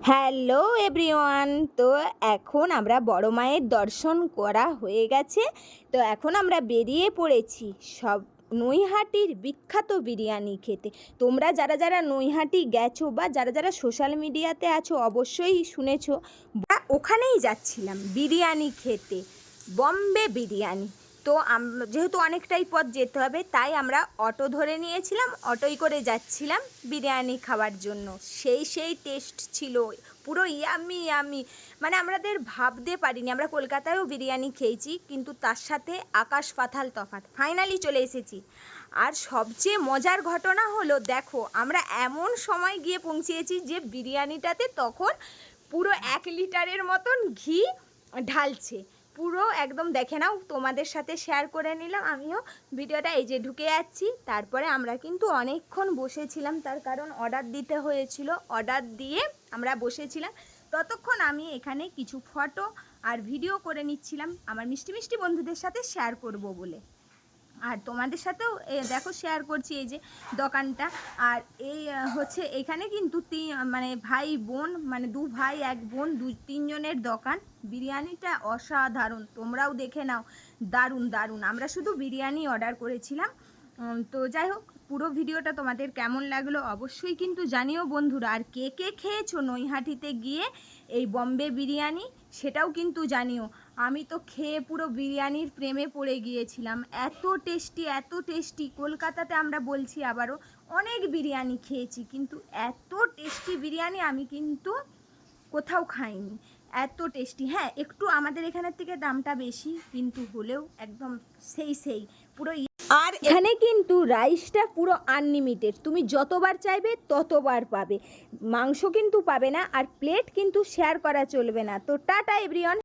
Hello everyone. তো এখন আমরা বড় মায়ের দর্শন করা হয়ে গেছে। তো এখন আমরা বেরিয়ে পড়েছি সব নৈহাটির বিখ্যাত বিরিয়ানি খেতে। তোমরা যারা যারা নৈহাটি গেছো বা যারা যারা সোশ্যাল মিডিয়াতে আছো অবশ্যই শুনেছো, ওখানেই যাচ্ছিলাম বিরিয়ানি খেতে, বম্বে বিরিয়ানি। তো যেহেতু অনেকটাই পথ যেতে হবে তাই আমরা অটো ধরে নিয়েছিলাম, অটোই করে যাচ্ছিলাম বিরিয়ানি খাওয়ার জন্য। সেই টেস্ট ছিল, পুরো ইয়ামি ইয়ামি, মানে আমাদের ভাবতে পারিনি। আমরা কলকাতায়ও বিরিয়ানি খেয়েছি কিন্তু তার সাথে আকাশ পাতাল তফাৎ। ফাইনালি চলে এসেছি। আর সবচেয়ে মজার ঘটনা হলো, দেখো আমরা এমন সময় গিয়ে পৌঁছিয়েছি যে বিরিয়ানিটাতে তখন পুরো 1 লিটারের মতন ঘি ঢালছে, পুরো একদম দেখে নাও, তোমাদের সাথে শেয়ার করে নিলাম আমিও ভিডিওটা। এই যে ঢুকে যাচ্ছি। তারপরে আমরা কিন্তু অনেকক্ষণ বসেছিলাম, তার কারণ অর্ডার দিতে হয়েছিল। অর্ডার দিয়ে আমরা বসেছিলাম, ততক্ষণ আমি এখানে কিছু ফটো আর ভিডিও করে নিচ্ছিলাম আমার মিষ্টি মিষ্টি বন্ধুদের সাথে শেয়ার করব বলে। আর তোমাদের সাথেও দেখো শেয়ার করছি এই যে দোকানটা। আর এই হচ্ছে এখানে কিন্তু মানে ভাই বোন, মানে 2 ভাই 1 বোন, 2-3 জনের দোকান। বিরিয়ানিটা অসাধারণ, তোমরাও দেখে নাও, দারুণ দারুণ। আমরা শুধু বিরিয়ানি অর্ডার করেছিলাম। তো যাই হোক, পুরো ভিডিওটা তোমাদের কেমন লাগলো অবশ্যই কিন্তু জানিও বন্ধুরা। আর কে কে খেয়েছো নৈহাটিতে গিয়ে এই বম্বে বিরিয়ানি সেটাও কিন্তু জানিও। আমি তো খেয়ে পুরো বিরিয়ানির প্রেমে পড়ে গিয়েছিলাম, এত টেস্টি এত টেস্টি। কলকাতাতে আমরা বলছি আবারও অনেক বিরিয়ানি খেয়েছি কিন্তু এত টেস্টি বিরিয়ানি আমি কিন্তু কোথাও খাইনি। এত টেস্টি। হ্যাঁ, একটু আমাদের এখানের থেকে দামটা বেশি, কিন্তু হলেও একদম সেই পুরো। আর এখানে কিন্তু রাইসটা পুরো আনলিমিটেড, তুমি যতবার চাইবে ততবার পাবে। মাংস কিন্তু পাবে না, আর প্লেট কিন্তু শেয়ার করা চলবে না। তো টাটা এভরিওয়ান।